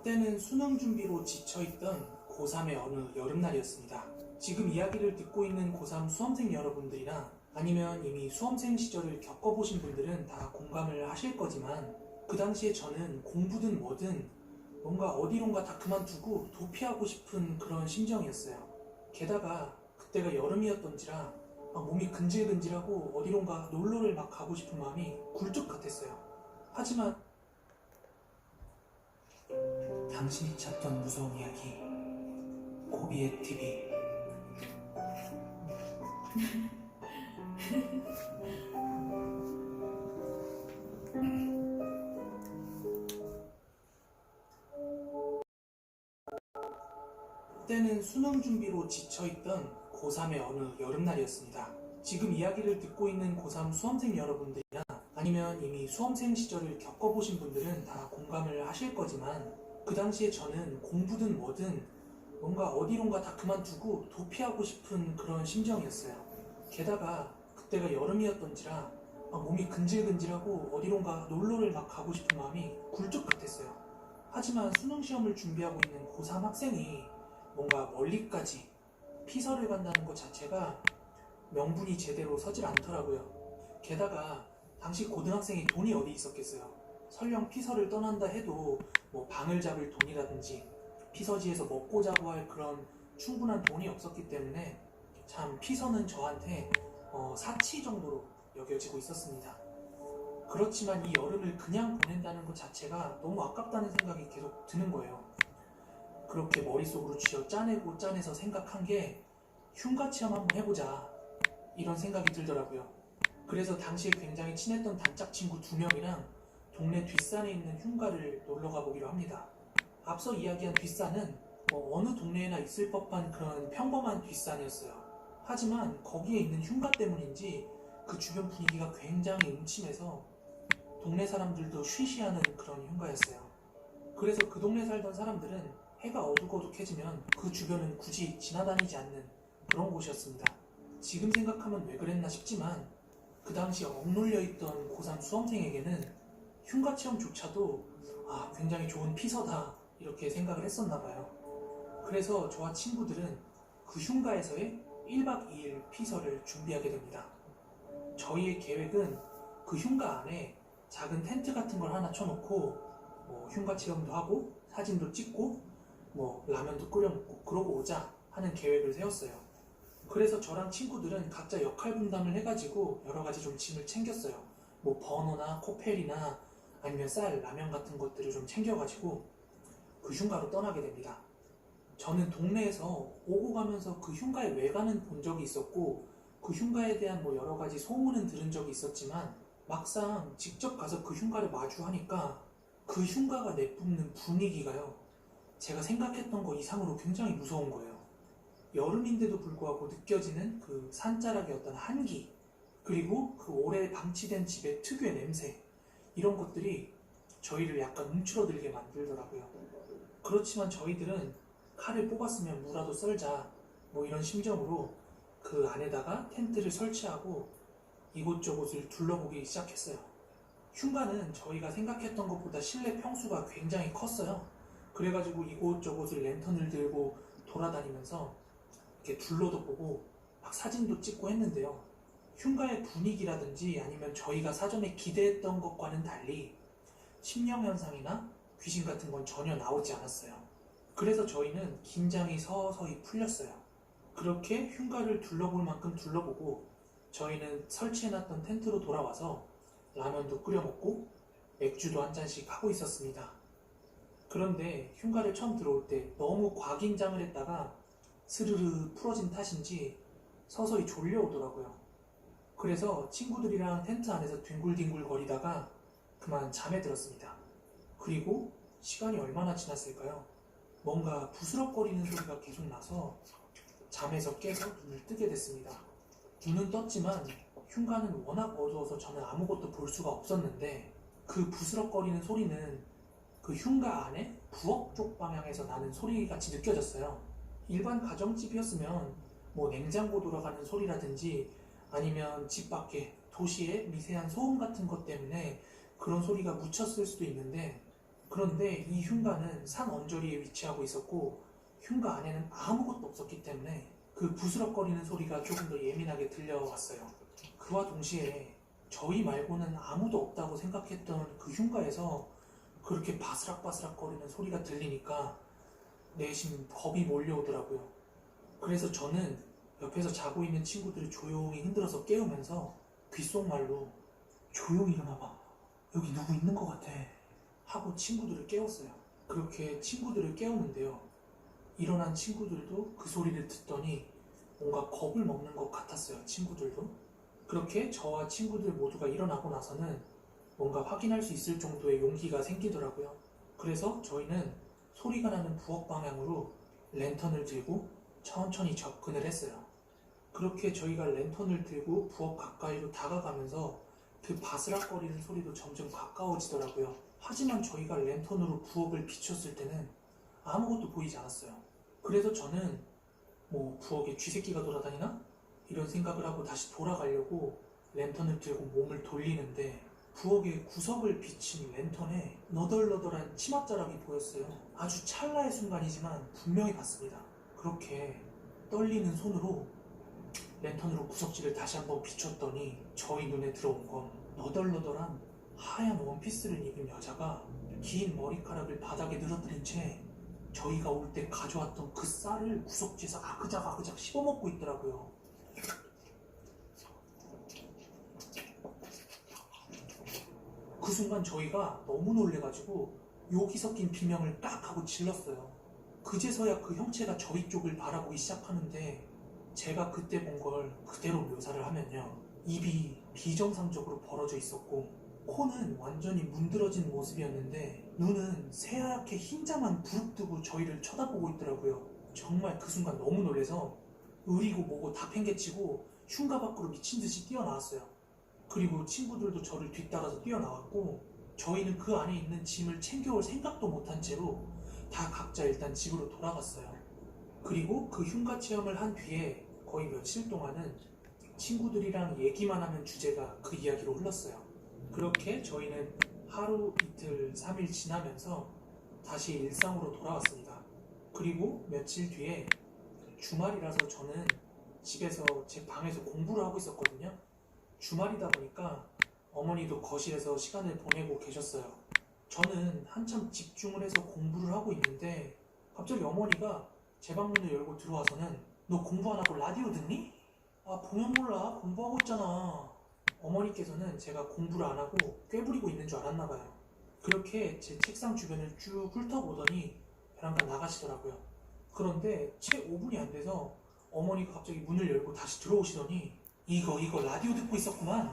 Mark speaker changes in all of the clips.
Speaker 1: 그때는 수능 준비로 지쳐있던 고3의 어느 여름날이었습니다. 지금 이야기를 듣고 있는 고3 수험생 여러분들이나 아니면 이미 수험생 시절을 겪어보신 분들은 다 공감을 하실 거지만, 그 당시에 저는 공부든 뭐든 뭔가 어디론가 다 그만두고 도피하고 싶은 그런 심정이었어요. 게다가 그때가 여름이었던지라 몸이 근질근질하고 어디론가 놀러를 막 가고 싶은 마음이 굴뚝 같았어요. 하지만 당신이 찾던 무서운 이야기, 고비의 TV. 그때는 수능 준비로 지쳐있던 고3의 어느 여름날이었습니다. 지금 이야기를 듣고 있는 고3 수험생 여러분들이나 아니면 이미 수험생 시절을 겪어보신 분들은 다 공감을 하실 거지만, 그 당시에 저는 공부든 뭐든 뭔가 어디론가 다 그만두고 도피하고 싶은 그런 심정이었어요. 게다가 그때가 여름이었던지라 몸이 근질근질하고 어디론가 놀러를 막 가고 싶은 마음이 굴뚝 같았어요. 하지만 수능시험을 준비하고 있는 고3 학생이 뭔가 멀리까지 피서를 간다는 것 자체가 명분이 제대로 서질 않더라고요. 게다가 당시 고등학생이 돈이 어디 있었겠어요. 설령 피서를 떠난다 해도 뭐 방을 잡을 돈이라든지 피서지에서 먹고 자고 할 그런 충분한 돈이 없었기 때문에 참 피서는 저한테 사치 정도로 여겨지고 있었습니다. 그렇지만 이 여름을 그냥 보낸다는 것 자체가 너무 아깝다는 생각이 계속 드는 거예요. 그렇게 머릿속으로 쥐어 짜내고 짜내서 생각한 게 흉가 체험 한번 해보자, 이런 생각이 들더라고요. 그래서 당시에 굉장히 친했던 단짝 친구 2명이랑 동네 뒷산에 있는 흉가를 놀러 가보기로 합니다. 앞서 이야기한 뒷산은 어느 동네에나 있을 법한 그런 평범한 뒷산이었어요. 하지만 거기에 있는 흉가 때문인지 그 주변 분위기가 굉장히 음침해서 동네 사람들도 쉬쉬하는 그런 흉가였어요. 그래서 그 동네 살던 사람들은 해가 어둑어둑해지면 그 주변은 굳이 지나다니지 않는 그런 곳이었습니다. 지금 생각하면 왜 그랬나 싶지만, 그 당시 억눌려 있던 고3 수험생에게는 흉가 체험조차도 굉장히 좋은 피서다, 이렇게 생각을 했었나 봐요. 그래서 저와 친구들은 그 흉가에서의 1박 2일 피서를 준비하게 됩니다. 저희의 계획은 그 흉가 안에 작은 텐트 같은 걸 하나 쳐놓고 흉가 체험도 하고 사진도 찍고 라면도 끓여 먹고 그러고 오자 하는 계획을 세웠어요. 그래서 저랑 친구들은 각자 역할 분담을 해가지고 여러 가지 좀 짐을 챙겼어요. 버너나 코펠이나 아니면 쌀, 라면 같은 것들을 좀 챙겨가지고 그 흉가로 떠나게 됩니다. 저는 동네에서 오고 가면서 그 흉가의 외관은 본 적이 있었고, 그 흉가에 대한 여러 가지 소문은 들은 적이 있었지만, 막상 직접 가서 그 흉가를 마주하니까 그 흉가가 내뿜는 분위기가요, 제가 생각했던 것 이상으로 굉장히 무서운 거예요. 여름인데도 불구하고 느껴지는 그 산자락의 어떤 한기, 그리고 그 오래 방치된 집의 특유의 냄새, 이런 것들이 저희를 약간 움츠러들게 만들더라고요. 그렇지만 저희들은 칼을 뽑았으면 무라도 썰자, 이런 심정으로 그 안에다가 텐트를 설치하고 이곳저곳을 둘러보기 시작했어요. 흉가는 저희가 생각했던 것보다 실내 평수가 굉장히 컸어요. 그래가지고 이곳저곳을 랜턴을 들고 돌아다니면서 이렇게 둘러도 보고 막 사진도 찍고 했는데요. 흉가의 분위기라든지 아니면 저희가 사전에 기대했던 것과는 달리 심령현상이나 귀신 같은 건 전혀 나오지 않았어요. 그래서 저희는 긴장이 서서히 풀렸어요. 그렇게 흉가를 둘러볼 만큼 둘러보고 저희는 설치해놨던 텐트로 돌아와서 라면도 끓여 먹고 맥주도 한 잔씩 하고 있었습니다. 그런데 흉가를 처음 들어올 때 너무 과긴장을 했다가 스르르 풀어진 탓인지 서서히 졸려오더라고요. 그래서 친구들이랑 텐트 안에서 뒹굴뒹굴 거리다가 그만 잠에 들었습니다. 그리고 시간이 얼마나 지났을까요? 뭔가 부스럭거리는 소리가 계속 나서 잠에서 깨서 눈을 뜨게 됐습니다. 눈은 떴지만 흉가는 워낙 어두워서 저는 아무것도 볼 수가 없었는데, 그 부스럭거리는 소리는 그 흉가 안에 부엌 쪽 방향에서 나는 소리같이 느껴졌어요. 일반 가정집이었으면 냉장고 돌아가는 소리라든지 아니면 집 밖에 도시의 미세한 소음 같은 것 때문에 그런 소리가 묻혔을 수도 있는데, 그런데 이 흉가는 산 언저리에 위치하고 있었고 흉가 안에는 아무것도 없었기 때문에 그 부스럭거리는 소리가 조금 더 예민하게 들려왔어요. 그와 동시에 저희 말고는 아무도 없다고 생각했던 그 흉가에서 그렇게 바스락바스락거리는 소리가 들리니까 내심 겁이 몰려오더라고요. 그래서 저는 옆에서 자고 있는 친구들을 조용히 흔들어서 깨우면서 귓속말로 조용히 일어나봐. 여기 누구 있는 것 같아. 하고 친구들을 깨웠어요. 그렇게 친구들을 깨웠는데요. 일어난 친구들도 그 소리를 듣더니 뭔가 겁을 먹는 것 같았어요. 친구들도. 그렇게 저와 친구들 모두가 일어나고 나서는 뭔가 확인할 수 있을 정도의 용기가 생기더라고요. 그래서 저희는 소리가 나는 부엌 방향으로 랜턴을 들고 천천히 접근을 했어요. 그렇게 저희가 랜턴을 들고 부엌 가까이로 다가가면서 그 바스락거리는 소리도 점점 가까워지더라고요. 하지만 저희가 랜턴으로 부엌을 비췄을 때는 아무것도 보이지 않았어요. 그래서 저는 부엌에 쥐새끼가 돌아다니나? 이런 생각을 하고 다시 돌아가려고 랜턴을 들고 몸을 돌리는데 부엌의 구석을 비친 랜턴에 너덜너덜한 치맛자락이 보였어요. 아주 찰나의 순간이지만 분명히 봤습니다. 그렇게 떨리는 손으로 랜턴으로 구석지를 다시 한번 비췄더니 저희 눈에 들어온 건 너덜너덜한 하얀 원피스를 입은 여자가 긴 머리카락을 바닥에 늘어뜨린 채 저희가 올 때 가져왔던 그 쌀을 구석지에서 아그작 씹어먹고 있더라고요. 그 순간 저희가 너무 놀래가지고 욕이 섞인 비명을 딱 하고 질렀어요. 그제서야 그 형체가 저희 쪽을 바라보기 시작하는데 제가 그때 본 걸 그대로 묘사를 하면요. 입이 비정상적으로 벌어져 있었고 코는 완전히 문드러진 모습이었는데 눈은 새하얗게 흰자만 부릅뜨고 저희를 쳐다보고 있더라고요. 정말 그 순간 너무 놀라서 으리고 뭐고 다 팽개치고 흉가 밖으로 미친듯이 뛰어나왔어요. 그리고 친구들도 저를 뒤따라서 뛰어나왔고 저희는 그 안에 있는 짐을 챙겨올 생각도 못한 채로 다 각자 일단 집으로 돌아갔어요. 그리고 그 흉가 체험을 한 뒤에 거의 며칠 동안은 친구들이랑 얘기만 하면 주제가 그 이야기로 흘렀어요. 그렇게 저희는 하루, 이틀, 3일 지나면서 다시 일상으로 돌아왔습니다. 그리고 며칠 뒤에 주말이라서 저는 집에서 제 방에서 공부를 하고 있었거든요. 주말이다 보니까 어머니도 거실에서 시간을 보내고 계셨어요. 저는 한참 집중을 해서 공부를 하고 있는데 갑자기 어머니가 제 방문을 열고 들어와서는 너 공부 안 하고 라디오 듣니? 아, 보면 몰라. 공부하고 있잖아. 어머니께서는 제가 공부를 안 하고 꾀부리고 있는 줄 알았나 봐요. 그렇게 제 책상 주변을 쭉 훑어보더니 베란다 나가시더라고요. 그런데 채 5분이 안 돼서 어머니가 갑자기 문을 열고 다시 들어오시더니 이거 라디오 듣고 있었구만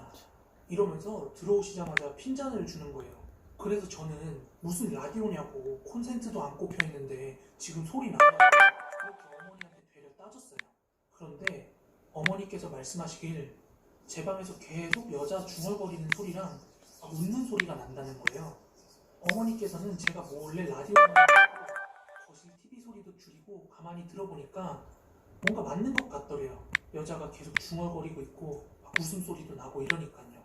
Speaker 1: 이러면서 들어오시자마자 핀잔을 주는 거예요. 그래서 저는 무슨 라디오냐고 콘센트도 안 꼽혀 있는데 지금 소리 나냐고 그렇게 어머니한테 되려 따졌어요. 그런데 어머니께서 말씀하시길 제 방에서 계속 여자 중얼거리는 소리랑 웃는 소리가 난다는 거예요. 어머니께서는 제가 몰래 라디오를 듣고 거실 TV 소리도 줄이고 가만히 들어보니까 뭔가 맞는 것 같더래요. 여자가 계속 중얼거리고 있고 웃음소리도 나고 이러니까요.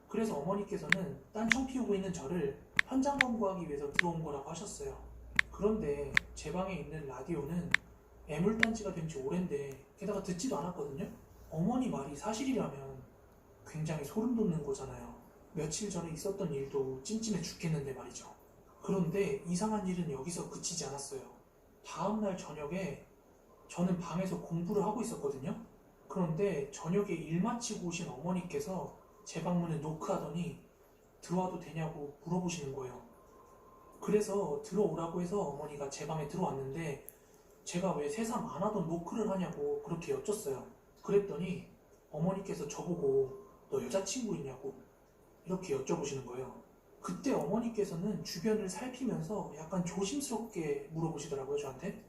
Speaker 1: 그래서 어머니께서는 딴청 피우고 있는 저를 현장 검거하기 위해서 들어온 거라고 하셨어요. 그런데 제 방에 있는 라디오는 애물단지가 된 지 오랜데 게다가 듣지도 않았거든요. 어머니 말이 사실이라면 굉장히 소름 돋는 거잖아요. 며칠 전에 있었던 일도 찜찜해 죽겠는데 말이죠. 그런데 이상한 일은 여기서 그치지 않았어요. 다음날 저녁에 저는 방에서 공부를 하고 있었거든요. 그런데 저녁에 일 마치고 오신 어머니께서 제 방문을 노크하더니 들어와도 되냐고 물어보시는 거예요. 그래서 들어오라고 해서 어머니가 제 방에 들어왔는데 제가 왜 새삼 안 하던 노크를 하냐고 그렇게 여쭸어요. 그랬더니 어머니께서 저보고 너 여자친구 있냐고 이렇게 여쭤보시는 거예요. 그때 어머니께서는 주변을 살피면서 약간 조심스럽게 물어보시더라고요, 저한테.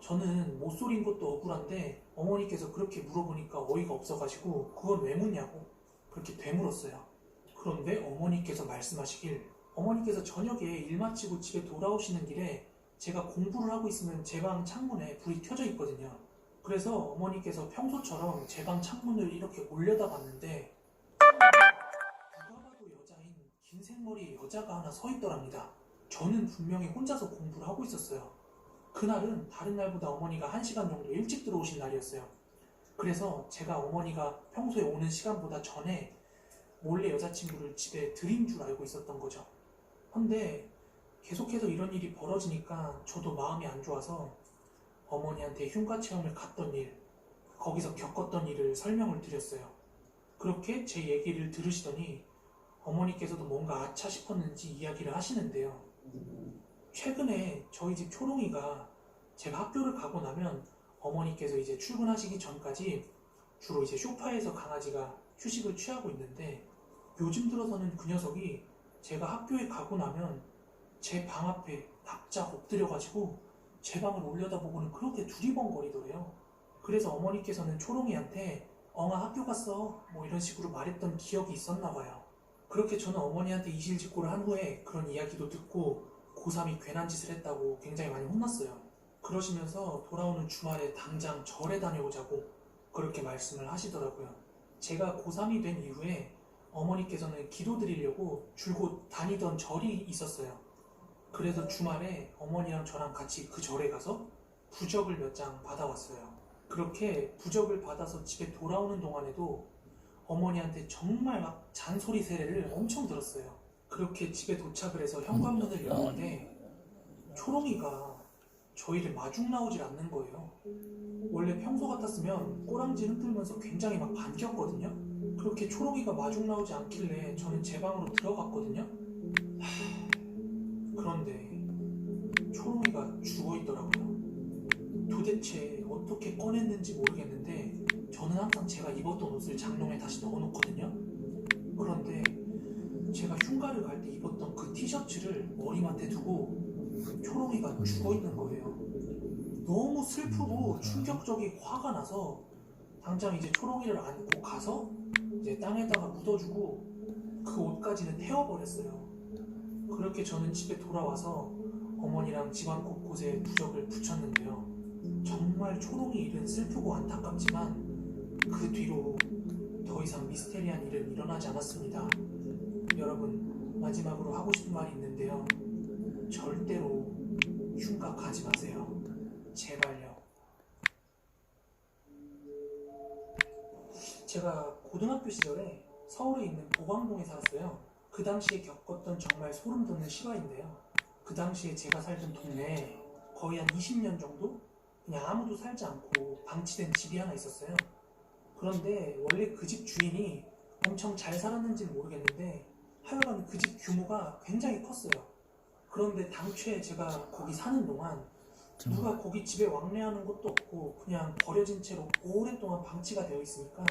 Speaker 1: 저는 못소린 것도 억울한데 어머니께서 그렇게 물어보니까 어이가 없어가지고 그건 왜 묻냐고 그렇게 되물었어요. 그런데 어머니께서 말씀하시길 어머니께서 저녁에 일 마치고 집에 돌아오시는 길에 제가 공부를 하고 있으면 제 방 창문에 불이 켜져 있거든요. 그래서 어머니께서 평소처럼 제 방 창문을 이렇게 올려다 봤는데 누가 봐도 여자인 긴 생머리의 여자가 하나 서 있더랍니다. 저는 분명히 혼자서 공부를 하고 있었어요. 그날은 다른 날보다 어머니가 1시간 정도 일찍 들어오신 날이었어요. 그래서 제가 어머니가 평소에 오는 시간보다 전에 몰래 여자친구를 집에 들인 줄 알고 있었던 거죠. 근데 계속해서 이런 일이 벌어지니까 저도 마음이 안 좋아서 어머니한테 흉가 체험을 갔던 일, 거기서 겪었던 일을 설명을 드렸어요. 그렇게 제 얘기를 들으시더니 어머니께서도 뭔가 아차 싶었는지 이야기를 하시는데요. 최근에 저희 집 초롱이가 제가 학교를 가고 나면 어머니께서 이제 출근하시기 전까지 주로 이제 소파에서 강아지가 휴식을 취하고 있는데, 요즘 들어서는 그 녀석이 제가 학교에 가고 나면 제 방 앞에 납작 엎드려가지고 제 방을 올려다보고는 그렇게 두리번거리더래요. 그래서 어머니께서는 초롱이한테 엉아 학교 갔어 뭐 이런 식으로 말했던 기억이 있었나 봐요. 그렇게 저는 어머니한테 이실직고를 한 후에 그런 이야기도 듣고 고3이 괜한 짓을 했다고 굉장히 많이 혼났어요. 그러시면서 돌아오는 주말에 당장 절에 다녀오자고 그렇게 말씀을 하시더라고요. 제가 고3이 된 이후에 어머니께서는 기도 드리려고 줄곧 다니던 절이 있었어요. 그래서 주말에 어머니랑 저랑 같이 그 절에 가서 부적을 몇 장 받아왔어요. 그렇게 부적을 받아서 집에 돌아오는 동안에도 어머니한테 정말 막 잔소리 세례를 엄청 들었어요. 그렇게 집에 도착을 해서 현관문을 열었는데 초롱이가 저희를 마중 나오질 않는 거예요. 원래 평소 같았으면 꼬랑지 흔들면서 굉장히 막 반겼거든요. 그렇게 초롱이가 마중 나오지 않길래 저는 제 방으로 들어갔거든요. 그런데 초롱이가 죽어있더라고요. 도대체 어떻게 꺼냈는지 모르겠는데 저는 항상 제가 입었던 옷을 장롱에 다시 넣어놓거든요. 그런데 제가 흉가를 갈 때 입었던 그 티셔츠를 머리맡에 두고 초롱이가 죽어있는 거예요. 너무 슬프고 충격적이고 화가 나서 당장 이제 초롱이를 안고 가서 이제 땅에다가 묻어주고 그 옷까지는 태워버렸어요. 그렇게 저는 집에 돌아와서 어머니랑 집안 곳곳에 부적을 붙였는데요. 정말 초롱이 일은 슬프고 안타깝지만 그 뒤로 더 이상 미스테리한 일은 일어나지 않았습니다. 여러분, 마지막으로 하고 싶은 말이 있는데요. 절대로 흉가 가지 마세요. 제발요. 제가 고등학교 시절에 서울에 있는 보광동에 살았어요. 그 당시에 겪었던 정말 소름 돋는 실화인데요. 그 당시에 제가 살던 동네에 거의 한 20년 정도 그냥 아무도 살지 않고 방치된 집이 하나 있었어요. 그런데 원래 그 집 주인이 엄청 잘 살았는지는 모르겠는데 하여간 그 집 규모가 굉장히 컸어요. 그런데 당초에 제가 거기 사는 동안 누가 거기 집에 왕래하는 것도 없고 그냥 버려진 채로 오랫동안 방치가 되어 있으니까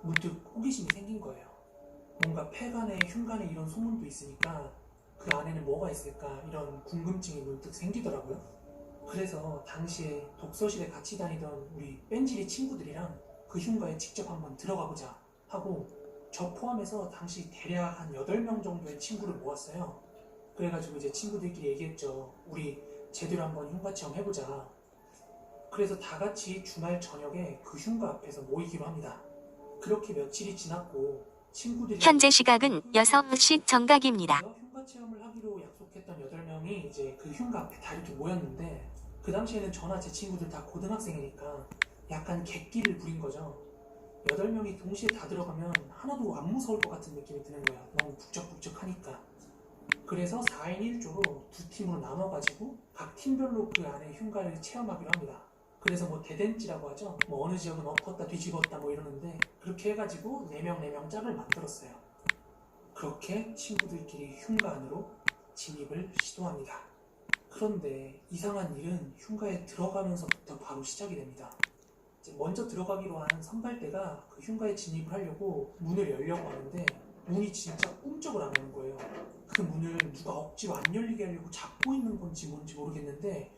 Speaker 1: 문득 호기심이 생긴 거예요. 뭔가 폐간에 흉간에 이런 소문도 있으니까 그 안에는 뭐가 있을까 이런 궁금증이 문득 생기더라고요. 그래서 당시에 독서실에 같이 다니던 우리 뺀질이 친구들이랑 그 흉가에 직접 한번 들어가 보자 하고 저 포함해서 당시 대략 한 8명 정도의 친구를 모았어요. 그래가지고 이제 친구들끼리 얘기했죠. 우리 제대로 한번 흉가 체험 해보자. 그래서 다 같이 주말 저녁에 그 흉가 앞에서 모이기로 합니다. 그렇게 며칠이 지났고 친구들이
Speaker 2: 현재 시각은 6시 정각입니다.
Speaker 1: 흉가 체험을 하기로 약속했던 8명이 이제 그 흉가 앞에 다 이렇게 모였는데 그 당시에는 저나 제 친구들 다 고등학생이니까 약간 객기를 부린 거죠. 8명이 동시에 다 들어가면 하나도 안 무서울 것 같은 느낌이 드는 거예요. 너무 북적북적하니까. 그래서 4인 1조로 두 팀으로 나눠가지고 각 팀별로 그 안에 흉가를 체험하기로 합니다. 그래서 뭐 대댄지라고 하죠. 뭐 어느 지역은 엎었다 뒤집었다 뭐 이러는데 그렇게 해가지고 4명 짝을 만들었어요. 그렇게 친구들끼리 흉가 안으로 진입을 시도합니다. 그런데 이상한 일은 흉가에 들어가면서부터 바로 시작이 됩니다. 먼저 들어가기로 한 선발대가 그 흉가에 진입을 하려고 문을 열려고 하는데 문이 진짜 꿈쩍을 안 하는 거예요. 그 문을 누가 억지로 안 열리게 하려고 잡고 있는 건지 뭔지 모르겠는데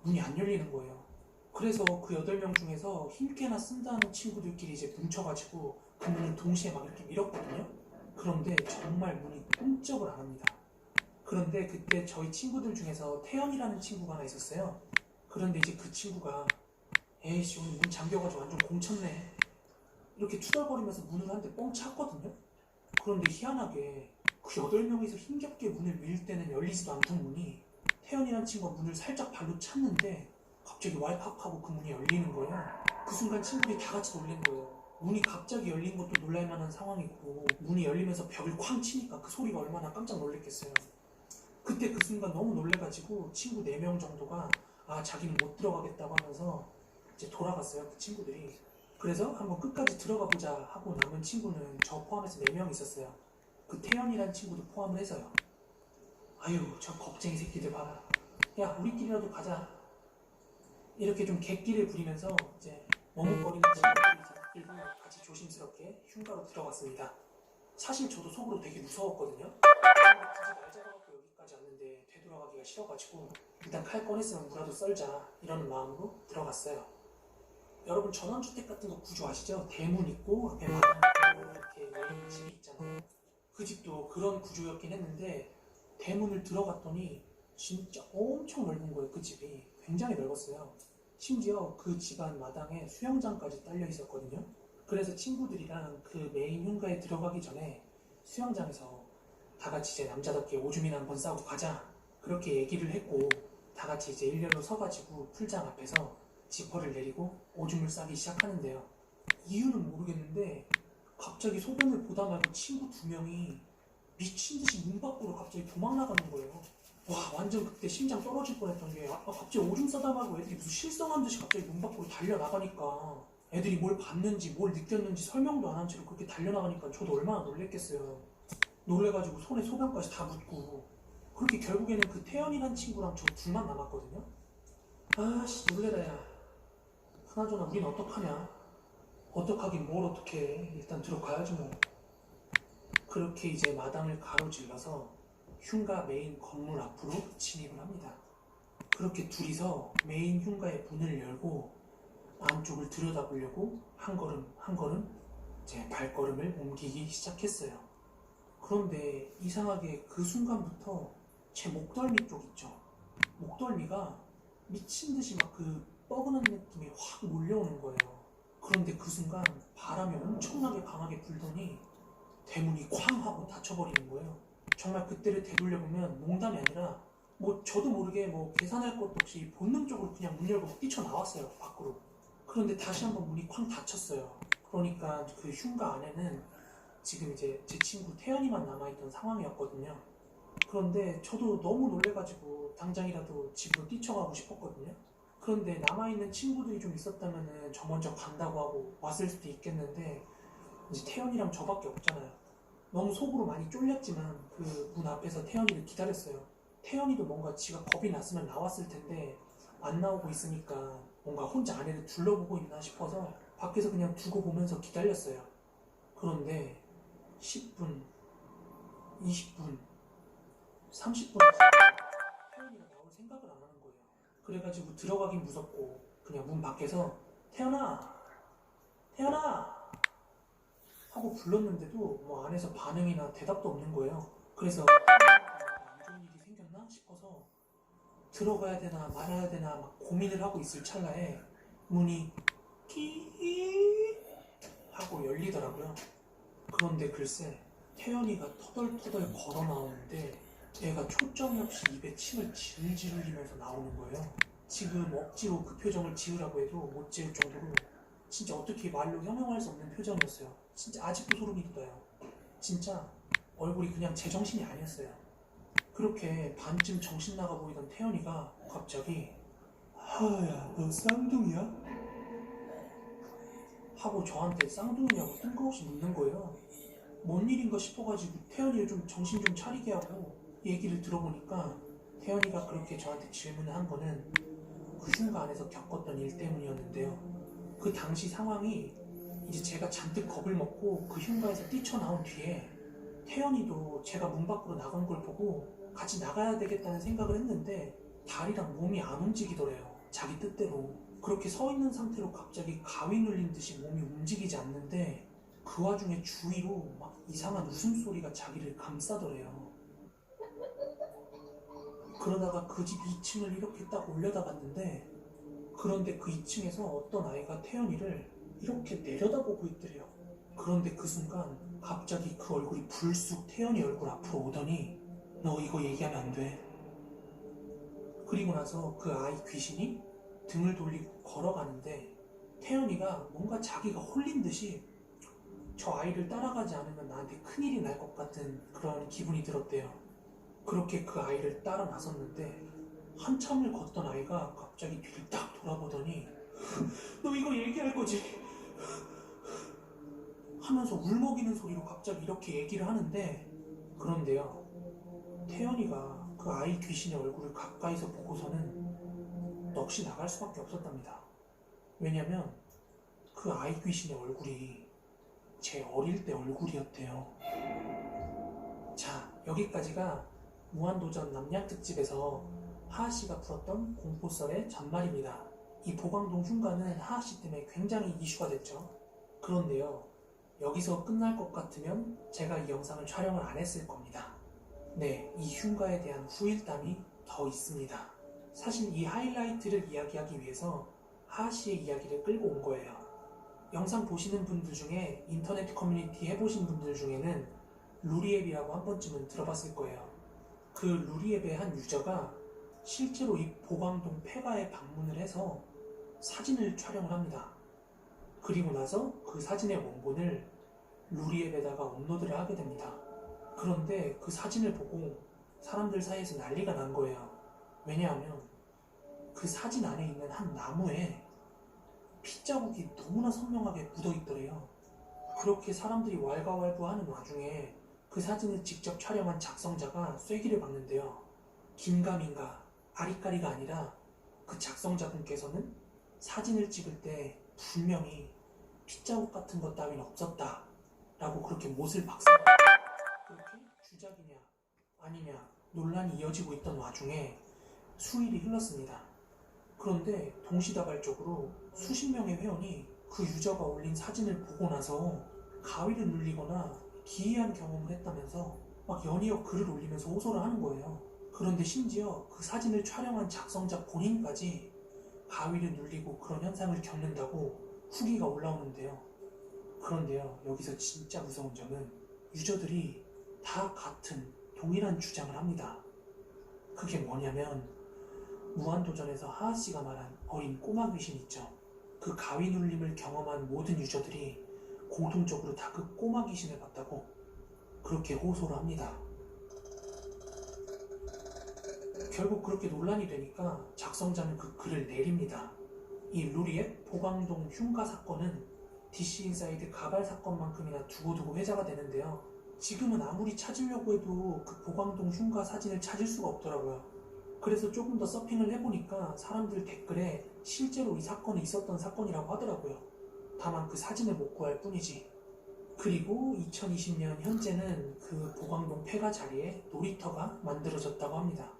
Speaker 1: 문이 안 열리는 거예요. 그래서 그 8명 중에서 힘께나 쓴다는 친구들끼리 이제 뭉쳐가지고 그 문을 동시에 막 이렇게 밀었거든요. 그런데 정말 문이 꿈쩍을 안 합니다. 그런데 그때 저희 친구들 중에서 태연이라는 친구가 하나 있었어요. 그런데 이제 그 친구가 에이씨 오늘 문 잠겨가지고 완전 공쳤네 이렇게 투덜거리면서 문을 한 대 뻥 찼거든요. 그런데 희한하게 그 8명이서 힘겹게 문을 밀 때는 열리지도 않던 문이 태연이란 친구가 문을 살짝 발로 찼는데 갑자기 왈칵하고 그 문이 열리는 거예요. 그 순간 친구들이 다 같이 놀란 거예요. 문이 갑자기 열린 것도 놀랄만한 상황이고 문이 열리면서 벽을 쾅 치니까 그 소리가 얼마나 깜짝 놀랐겠어요. 그때 그 순간 너무 놀래가지고 친구 4명 정도가 자기는 못 들어가겠다고 하면서 이제 돌아갔어요. 그 친구들이. 그래서 한번 끝까지 들어가 보자 하고 남은 친구는 저 포함해서 4명 있었어요. 그 태연이란 친구도 포함을 해서요. 아유, 저 겁쟁이 새끼들 봐라. 야, 우리끼리라도 가자. 이렇게 좀 객기를 부리면서 이제 머뭇거리는 친구들이 들고 같이 조심스럽게 흉가로 들어갔습니다. 사실 저도 속으로 되게 무서웠거든요. 근데 굳이 날 잡아갖고 여기까지 왔는데 되돌아가기가 싫어가지고 일단 칼 꺼냈으면 무라도 썰자 이러는 마음으로 들어갔어요. 여러분 전원주택 같은 거 구조 아시죠? 대문 있고 앞에 마당 있고 이렇게 메인 집이 있잖아요. 그 집도 그런 구조였긴 했는데 대문을 들어갔더니 진짜 엄청 넓은 거예요. 그 집이 굉장히 넓었어요. 심지어 그 집안 마당에 수영장까지 딸려 있었거든요. 그래서 친구들이랑 그 메인 흉가에 들어가기 전에 수영장에서 다 같이 이제 남자답게 오줌이나 한번 싸고 가자 그렇게 얘기를 했고 다 같이 이제 일렬로 서가지고 풀장 앞에서 지퍼를 내리고 오줌을 싸기 시작하는데요. 이유는 모르겠는데 갑자기 소변을 보다 말고 친구 2명이 미친 듯이 문 밖으로 갑자기 도망 나가는 거예요. 와, 완전 그때 심장 떨어질 뻔했던 게 갑자기 오줌 싸다 말고 애들이 무슨 실성한 듯이 갑자기 문 밖으로 달려나가니까 애들이 뭘 봤는지 뭘 느꼈는지 설명도 안 한 채로 그렇게 달려나가니까 저도 얼마나 놀랬겠어요. 놀래가지고 손에 소변까지 다 묻고 그렇게 결국에는 그 태연이란 친구랑 저 둘만 남았거든요. 아씨 놀래라 야. 그나저나 우린 어떡하냐. 어떡하긴 뭘 어떡해. 일단 들어가야지 뭐. 그렇게 이제 마당을 가로질러서 흉가 메인 건물 앞으로 진입을 합니다. 그렇게 둘이서 메인 흉가의 문을 열고 안쪽을 들여다보려고 한 걸음 한 걸음 제 발걸음을 옮기기 시작했어요. 그런데 이상하게 그 순간부터 제 목덜미 쪽 있죠. 목덜미가 미친 듯이 막 그 뻐근한 느낌이 확 몰려오는 거예요. 그런데 그 순간 바람이 엄청나게 강하게 불더니 대문이 쾅 하고 닫혀버리는 거예요. 정말 그때를 되돌려보면 농담이 아니라 저도 모르게 계산할 것도 없이 본능적으로 그냥 문 열고 뛰쳐나왔어요. 밖으로. 그런데 다시 한번 문이 쾅 닫혔어요. 그러니까 그 흉가 안에는 지금 이제 제 친구 태연이만 남아있던 상황이었거든요. 그런데 저도 너무 놀래가지고 당장이라도 집으로 뛰쳐가고 싶었거든요. 그런데 남아있는 친구들이 좀 있었다면 저 먼저 간다고 하고 왔을 수도 있겠는데 이제 태연이랑 저밖에 없잖아요. 너무 속으로 많이 쫄렸지만 그 문 앞에서 태연이를 기다렸어요. 태연이도 뭔가 지가 겁이 났으면 나왔을 텐데 안 나오고 있으니까 뭔가 혼자 안에를 둘러보고 있나 싶어서 밖에서 그냥 두고 보면서 기다렸어요. 그런데 10분, 20분, 30분 태연이가 나올 생각을 안 하는 거예요. 그래가지고 들어가긴 무섭고 그냥 문 밖에서 태연아! 태연아! 하고 불렀는데도 안에서 반응이나 대답도 없는 거예요. 그래서 안 좋은 일이 생겼나 싶어서 들어가야 되나 말아야 되나 막 고민을 하고 있을 찰나에 문이 끼 하고 열리더라고요. 그런데 글쎄 태연이가 터덜터덜 걸어 나오는데 애가 초점이 없이 입에 침을 질질 흘리면서 나오는 거예요. 지금 억지로 그 표정을 지으라고 해도 못 지을 정도로 진짜 어떻게 말로 형용할 수 없는 표정이었어요. 진짜 아직도 소름이 돋아요. 진짜 얼굴이 그냥 제정신이 아니었어요. 그렇게 반쯤 정신 나가 보이던 태연이가 갑자기 하야 너 쌍둥이야? 하고 저한테 쌍둥이냐고 뜬금없이 묻는 거예요. 뭔 일인가 싶어가지고 태연이를 좀 정신 좀 차리게 하고 얘기를 들어보니까 태연이가 그렇게 저한테 질문을 한 거는 그 흉가 안에서 겪었던 일 때문이었는데요. 그 당시 상황이 이제 제가 잔뜩 겁을 먹고 그 흉가에서 뛰쳐나온 뒤에 태연이도 제가 문 밖으로 나간 걸 보고 같이 나가야 되겠다는 생각을 했는데 다리랑 몸이 안 움직이더래요. 자기 뜻대로. 그렇게 서 있는 상태로 갑자기 가위 눌린 듯이 몸이 움직이지 않는데 그 와중에 주위로 막 이상한 웃음소리가 자기를 감싸더래요. 그러다가 그 집 2층을 이렇게 딱 올려다 봤는데 그런데 그 2층에서 어떤 아이가 태연이를 이렇게 내려다보고 있더래요. 그런데 그 순간 갑자기 그 얼굴이 불쑥 태연이 얼굴 앞으로 오더니 너 이거 얘기하면 안 돼. 그리고 나서 그 아이 귀신이 등을 돌리고 걸어가는데 태연이가 뭔가 자기가 홀린 듯이 저 아이를 따라가지 않으면 나한테 큰일이 날 것 같은 그런 기분이 들었대요. 그렇게 그 아이를 따라 나섰는데 한참을 걷던 아이가 갑자기 뒤를 딱 돌아보더니 너 이거 얘기할 거지? 하면서 울먹이는 소리로 갑자기 이렇게 얘기를 하는데 그런데요. 태연이가 그 아이 귀신의 얼굴을 가까이서 보고서는 넋이 나갈 수밖에 없었답니다. 왜냐면 그 아이 귀신의 얼굴이 제 어릴 때 얼굴이었대요. 자, 여기까지가 무한도전 남양특집에서 하하씨가 풀었던 공포썰의 전말입니다. 이 보광동 흉가는 하하씨 때문에 굉장히 이슈가 됐죠. 그런데요, 여기서 끝날 것 같으면 제가 이 영상을 촬영을 안 했을 겁니다. 네, 이 흉가에 대한 후일담이 더 있습니다. 사실 이 하이라이트를 이야기하기 위해서 하하씨의 이야기를 끌고 온 거예요. 영상 보시는 분들 중에 인터넷 커뮤니티 해보신 분들 중에는 루리앱이라고 한 번쯤은 들어봤을 거예요. 그 루리앱의 한 유저가 실제로 이 보광동 폐가에 방문을 해서 사진을 촬영을 합니다. 그리고 나서 그 사진의 원본을 루리앱에다가 업로드를 하게 됩니다. 그런데 그 사진을 보고 사람들 사이에서 난리가 난 거예요. 왜냐하면 그 사진 안에 있는 한 나무에 핏자국이 너무나 선명하게 묻어있더래요. 그렇게 사람들이 왈가왈부하는 와중에 그 사진을 직접 촬영한 작성자가 쐐기를 박는데요. 긴가민가 아리까리가 아니라 그 작성자분께서는 사진을 찍을 때 분명히 핏자국 같은 것 따윈 없었다 라고 그렇게 못을 박습니다. 그렇게 주작이냐 아니냐 논란이 이어지고 있던 와중에 수일이 흘렀습니다. 그런데 동시다발적으로 수십 명의 회원이 그 유저가 올린 사진을 보고 나서 가위를 눌리거나 기이한 경험을 했다면서 막 연이어 글을 올리면서 호소를 하는 거예요. 그런데 심지어 그 사진을 촬영한 작성자 본인까지 가위를 눌리고 그런 현상을 겪는다고 후기가 올라오는데요. 그런데요, 여기서 진짜 무서운 점은 유저들이 다 같은 동일한 주장을 합니다. 그게 뭐냐면 무한도전에서 하하씨가 말한 어린 꼬마 귀신 있죠. 그 가위 눌림을 경험한 모든 유저들이 공통적으로 다 그 꼬마 귀신을 봤다고 그렇게 호소를 합니다. 결국 그렇게 논란이 되니까 작성자는 그 글을 내립니다. 이 루리앱 보광동 흉가 사건은 DC인사이드 가발 사건만큼이나 두고두고 회자가 되는데요. 지금은 아무리 찾으려고 해도 그 보광동 흉가 사진을 찾을 수가 없더라고요. 그래서 조금 더 서핑을 해보니까 사람들 댓글에 실제로 이 사건이 있었던 사건이라고 하더라고요. 다만 그 사진을 못 구할 뿐이지. 그리고 2020년 현재는 그 보광동 폐가 자리에 놀이터가 만들어졌다고 합니다.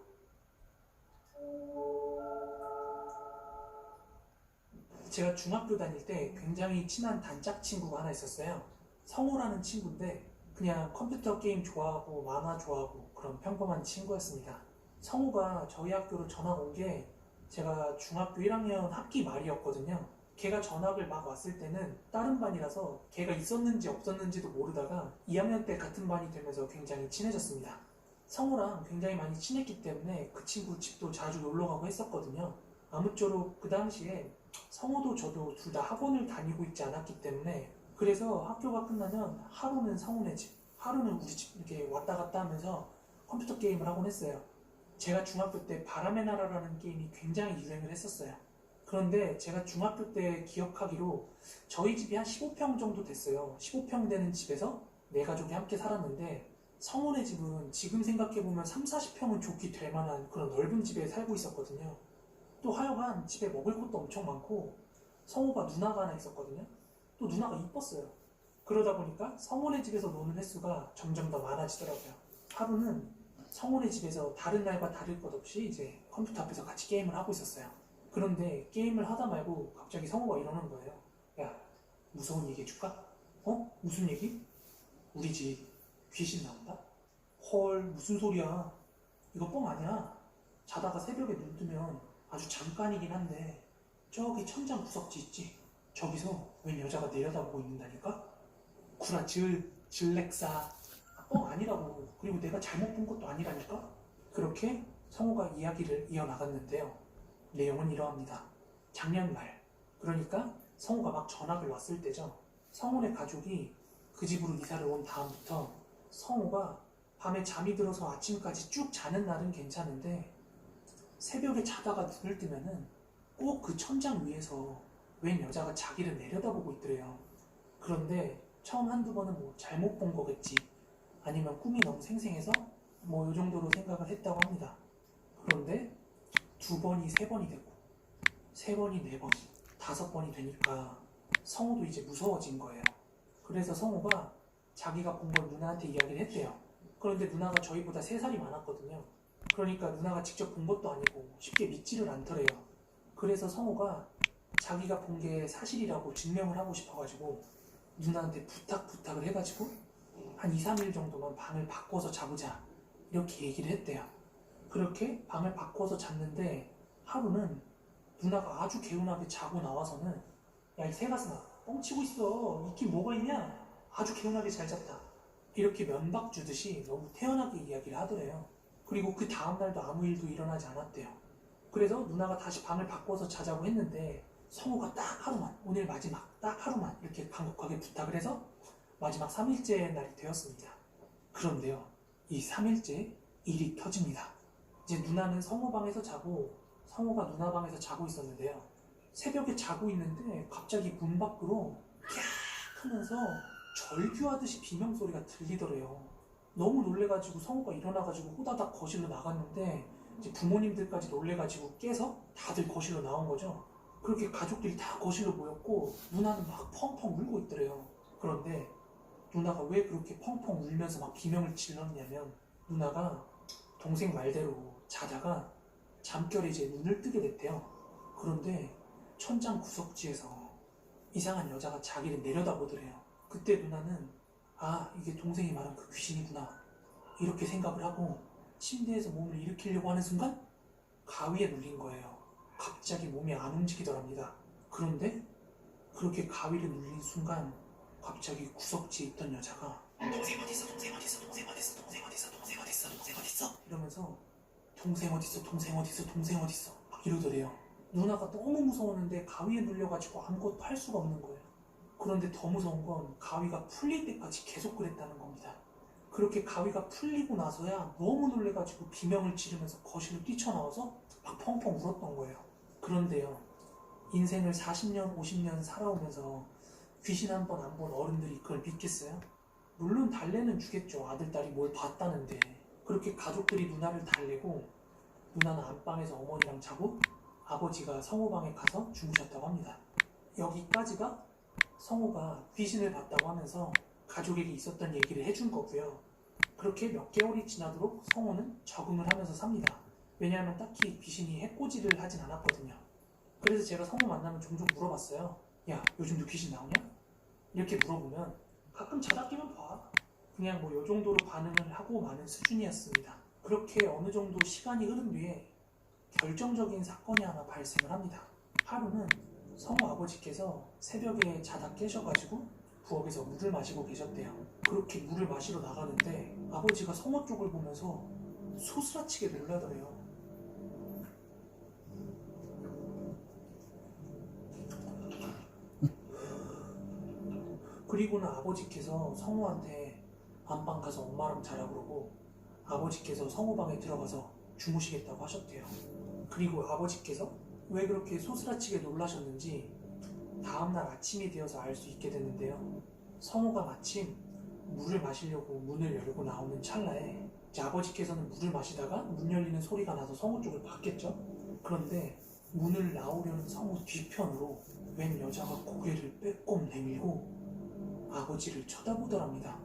Speaker 1: 제가 중학교 다닐 때 굉장히 친한 단짝 친구가 하나 있었어요. 성호라는 친구인데 그냥 컴퓨터 게임 좋아하고 만화 좋아하고 그런 평범한 친구였습니다. 성호가 저희 학교로 전학 온 게 제가 중학교 1학년 학기 말이었거든요. 걔가 전학을 막 왔을 때는 다른 반이라서 걔가 있었는지 없었는지도 모르다가 2학년 때 같은 반이 되면서 굉장히 친해졌습니다. 성호랑 굉장히 많이 친했기 때문에 그 친구 집도 자주 놀러가고 했었거든요. 아무쪼록 그 당시에 성호도 저도 둘 다 학원을 다니고 있지 않았기 때문에 그래서 학교가 끝나면 하루는 성호네 집, 하루는 우리 집 이렇게 왔다 갔다 하면서 컴퓨터 게임을 하곤 했어요. 제가 중학교 때 바람의 나라라는 게임이 굉장히 유행을 했었어요. 그런데 제가 중학교 때 기억하기로 저희 집이 한 15평 정도 됐어요. 15평 되는 집에서 네 가족이 함께 살았는데 성훈의 집은 지금 생각해보면 3, 40평은 좋게 될 만한 그런 넓은 집에 살고 있었거든요. 또 하여간 집에 먹을 것도 엄청 많고 성호가 누나가 하나 있었거든요. 또 누나가 이뻤어요. 그러다 보니까 성훈의 집에서 노는 횟수가 점점 더 많아지더라고요. 하루는 성훈의 집에서 다른 날과 다를 것 없이 이제 컴퓨터 앞에서 같이 게임을 하고 있었어요. 그런데 게임을 하다 말고 갑자기 성호가 이러는 거예요. 야, 무서운 얘기 해줄까? 어? 무슨 얘기? 우리 집 귀신 나온다? 헐, 무슨 소리야. 이거 뻥 아니야. 자다가 새벽에 눈 뜨면 아주 잠깐이긴 한데 저기 천장 구석지 있지? 저기서 웬 여자가 내려다보고 있는다니까? 구라칠 질렉사. 아니라고. 그리고 내가 잘못 본 것도 아니라니까? 그렇게 성우가 이야기를 이어나갔는데요. 내용은 이러합니다. 작년 말, 그러니까 성우가 막 전학을 왔을 때죠. 성우네 가족이 그 집으로 이사를 온 다음부터 성우가 밤에 잠이 들어서 아침까지 쭉 자는 날은 괜찮은데 새벽에 자다가 눈을 뜨면은 꼭 그 천장 위에서 웬 여자가 자기를 내려다보고 있더래요. 그런데 처음 한두 번은 뭐 잘못 본 거겠지, 아니면 꿈이 너무 생생해서 뭐 요 정도로 생각을 했다고 합니다. 그런데 2번이 3번이 되고 3번이 4번, 5번이 되니까 성우도 이제 무서워진 거예요. 그래서 성우가 자기가 본 걸 누나한테 이야기를 했대요. 그런데 누나가 저희보다 3살이 많았거든요. 그러니까 누나가 직접 본 것도 아니고 쉽게 믿지를 않더래요. 그래서 성우가 자기가 본 게 사실이라고 증명을 하고 싶어가지고 누나한테 부탁을 해가지고 한 2, 3일 정도만 방을 바꿔서 자보자 이렇게 얘기를 했대요. 그렇게 방을 바꿔서 잤는데 하루는 누나가 아주 개운하게 자고 나와서는 야, 이 새가슴아, 뻥치고 있어. 있긴 뭐가 있냐? 아주 개운하게 잘 잤다. 이렇게 면박 주듯이 너무 태연하게 이야기를 하더래요. 그리고 그 다음날도 아무 일도 일어나지 않았대요. 그래서 누나가 다시 방을 바꿔서 자자고 했는데 성우가 딱 하루만, 오늘 마지막 딱 하루만 이렇게 간곡하게 부탁을 해서 마지막 3일째 날이 되었습니다. 그런데요, 이 3일째 일이 터집니다. 이제 누나는 성우 방에서 자고 성우가 누나 방에서 자고 있었는데요. 새벽에 자고 있는데 갑자기 문 밖으로 캬 하면서 절규하듯이 비명소리가 들리더래요. 너무 놀래가지고 성우가 일어나가지고 호다닥 거실로 나갔는데 이제 부모님들까지 놀래가지고 깨서 다들 거실로 나온 거죠. 그렇게 가족들이 다 거실로 모였고 누나는 막 펑펑 울고 있더래요. 그런데 누나가 왜 그렇게 펑펑 울면서 막 비명을 질렀냐면 누나가 동생 말대로 자다가 잠결에 이제 눈을 뜨게 됐대요. 그런데 천장 구석지에서 이상한 여자가 자기를 내려다보더래요. 그때 누나는 아, 이게 동생이 말한 그 귀신이구나 이렇게 생각을 하고 침대에서 몸을 일으키려고 하는 순간 가위에 눌린 거예요. 갑자기 몸이 안 움직이더랍니다. 그런데 그렇게 가위를 눌린 순간 갑자기 구석지에 있던 여자가 동생 어딨어, 동생 어딨어, 동생 어딨어, 동생 어딨어, 동생 어딨어, 동생 어딨어 이러면서 동생 어딨어, 동생 어딨어, 동생 어딨어 막 이러더래요. 누나가 너무 무서웠는데 가위에 눌려가지고 아무것도 할 수가 없는 거예요. 그런데 더 무서운 건 가위가 풀릴 때까지 계속 그랬다는 겁니다. 그렇게 가위가 풀리고 나서야 너무 놀래가지고 비명을 지르면서 거실로 뛰쳐나와서 막 펑펑 울었던 거예요. 그런데요, 인생을 40년, 50년 살아오면서 귀신 한 번 안 본 어른들이 그걸 믿겠어요? 물론 달래는 주겠죠. 아들, 딸이 뭘 봤다는데. 그렇게 가족들이 누나를 달래고 누나는 안방에서 어머니랑 자고 아버지가 성우방에 가서 주무셨다고 합니다. 여기까지가 성우가 귀신을 봤다고 하면서 가족에게 있었던 얘기를 해준 거고요. 그렇게 몇 개월이 지나도록 성우는 적응을 하면서 삽니다. 왜냐하면 딱히 귀신이 해코지를 하진 않았거든요. 그래서 제가 성우 만나면 종종 물어봤어요. 야, 요즘도 귀신 나오냐? 이렇게 물어보면 가끔 자다 깨면 봐. 그냥 뭐 요 정도로 반응을 하고 마는 수준이었습니다. 그렇게 어느 정도 시간이 흐른 뒤에 결정적인 사건이 하나 발생을 합니다. 하루는 성우 아버지께서 새벽에 자다 깨셔가지고 부엌에서 물을 마시고 계셨대요. 그렇게 물을 마시러 나가는데 아버지가 성우 쪽을 보면서 소스라치게 놀라더래요. 그리고는 아버지께서 성우한테 안방 가서 엄마랑 자라 그러고 아버지께서 성우방에 들어가서 주무시겠다고 하셨대요. 그리고 아버지께서 왜 그렇게 소스라치게 놀라셨는지 다음날 아침이 되어서 알 수 있게 됐는데요. 성우가 마침 물을 마시려고 문을 열고 나오는 찰나에 이제 아버지께서는 물을 마시다가 문 열리는 소리가 나서 성우 쪽을 봤겠죠. 그런데 문을 나오려는 성우 뒤편으로 웬 여자가 고개를 빼꼼 내밀고 아버지를 쳐다보더랍니다.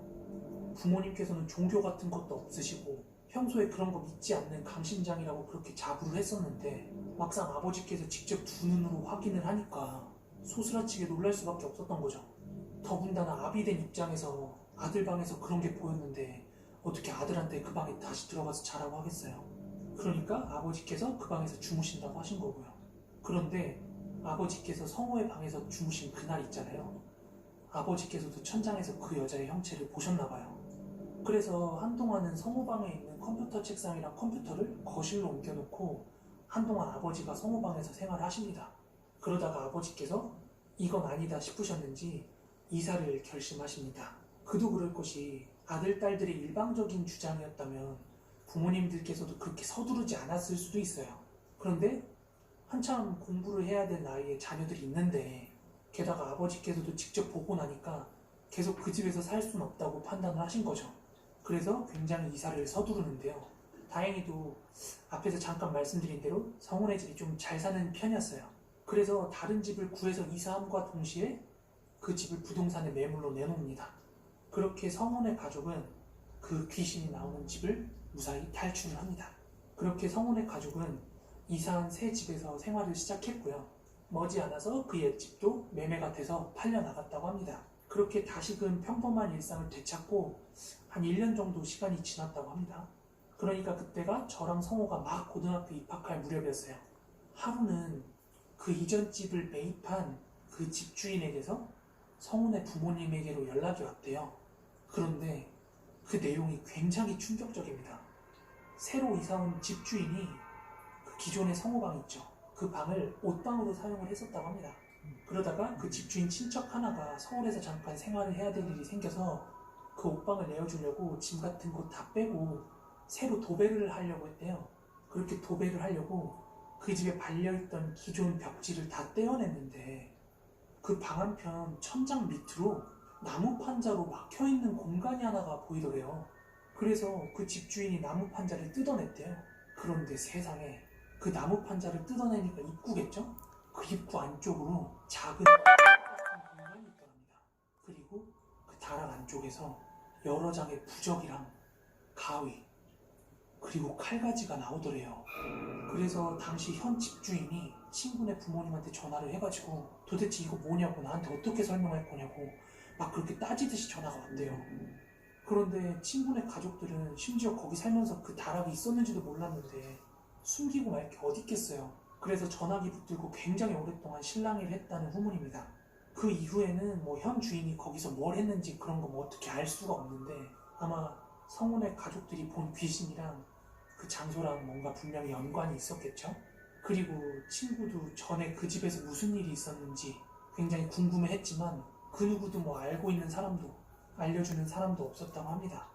Speaker 1: 부모님께서는 종교 같은 것도 없으시고 평소에 그런 거 믿지 않는 강심장이라고 그렇게 자부를 했었는데 막상 아버지께서 직접 두 눈으로 확인을 하니까 소스라치게 놀랄 수밖에 없었던 거죠. 더군다나 아비된 입장에서 아들 방에서 그런 게 보였는데 어떻게 아들한테 그 방에 다시 들어가서 자라고 하겠어요. 그러니까 아버지께서 그 방에서 주무신다고 하신 거고요. 그런데 아버지께서 성우의 방에서 주무신 그날 있잖아요. 아버지께서도 천장에서 그 여자의 형체를 보셨나봐요. 그래서 한동안은 성호방에 있는 컴퓨터 책상이랑 컴퓨터를 거실로 옮겨놓고 한동안 아버지가 성호방에서 생활하십니다. 그러다가 아버지께서 이건 아니다 싶으셨는지 이사를 결심하십니다. 그도 그럴 것이 아들, 딸들의 일방적인 주장이었다면 부모님들께서도 그렇게 서두르지 않았을 수도 있어요. 그런데 한참 공부를 해야 될 나이에 자녀들이 있는데 게다가 아버지께서도 직접 보고 나니까 계속 그 집에서 살 수는 없다고 판단을 하신 거죠. 그래서 굉장히 이사를 서두르는데요. 다행히도 앞에서 잠깐 말씀드린 대로 성훈의 집이 좀 잘 사는 편이었어요. 그래서 다른 집을 구해서 이사함과 동시에 그 집을 부동산에 매물로 내놓습니다. 그렇게 성훈의 가족은 그 귀신이 나오는 집을 무사히 탈출을 합니다. 그렇게 성훈의 가족은 이사한 새 집에서 생활을 시작했고요. 머지않아서 그 옛집도 매매가 돼서 팔려나갔다고 합니다. 그렇게 다시금 평범한 일상을 되찾고 한 1년 정도 시간이 지났다고 합니다. 그러니까 그때가 저랑 성호가 막 고등학교 입학할 무렵이었어요. 하루는 그 이전 집을 매입한 그 집주인에게서 성훈의 부모님에게로 연락이 왔대요. 그런데 그 내용이 굉장히 충격적입니다. 새로 이사온 집주인이 그 기존의 성호방 있죠. 그 방을 옷방으로 사용을 했었다고 합니다. 그러다가 그 집주인 친척 하나가 서울에서 잠깐 생활을 해야 될 일이 생겨서 그 옷방을 내어주려고 짐 같은 거 다 빼고 새로 도배를 하려고 했대요. 그렇게 도배를 하려고 그 집에 발려있던 기존 벽지를 다 떼어냈는데 그 방 한편 천장 밑으로 나무 판자로 막혀있는 공간이 하나가 보이더래요. 그래서 그 집주인이 나무 판자를 뜯어냈대요. 그런데 세상에 그 나무 판자를 뜯어내니까 입구겠죠? 그 입구 안쪽으로 작은 같은 공간이 있더랍니다. 그리고 그 다락 안쪽에서 여러 장의 부적이랑 가위 그리고 칼가지가 나오더래요. 그래서 당시 현 집주인이 친구네 부모님한테 전화를 해가지고 도대체 이거 뭐냐고 나한테 어떻게 설명할 거냐고 막 그렇게 따지듯이 전화가 왔대요. 그런데 친구네 가족들은 심지어 거기 살면서 그 다락이 있었는지도 몰랐는데 숨기고 말 게 어디 있겠어요. 그래서 전화기 붙들고 굉장히 오랫동안 실랑이를 했다는 후문입니다. 그 이후에는 뭐 현 주인이 거기서 뭘 했는지 그런 거 뭐 어떻게 알 수가 없는데 아마 성훈의 가족들이 본 귀신이랑 그 장소랑 뭔가 분명히 연관이 있었겠죠? 그리고 친구도 전에 그 집에서 무슨 일이 있었는지 굉장히 궁금해했지만 그 누구도 뭐 알고 있는 사람도 알려주는 사람도 없었다고 합니다.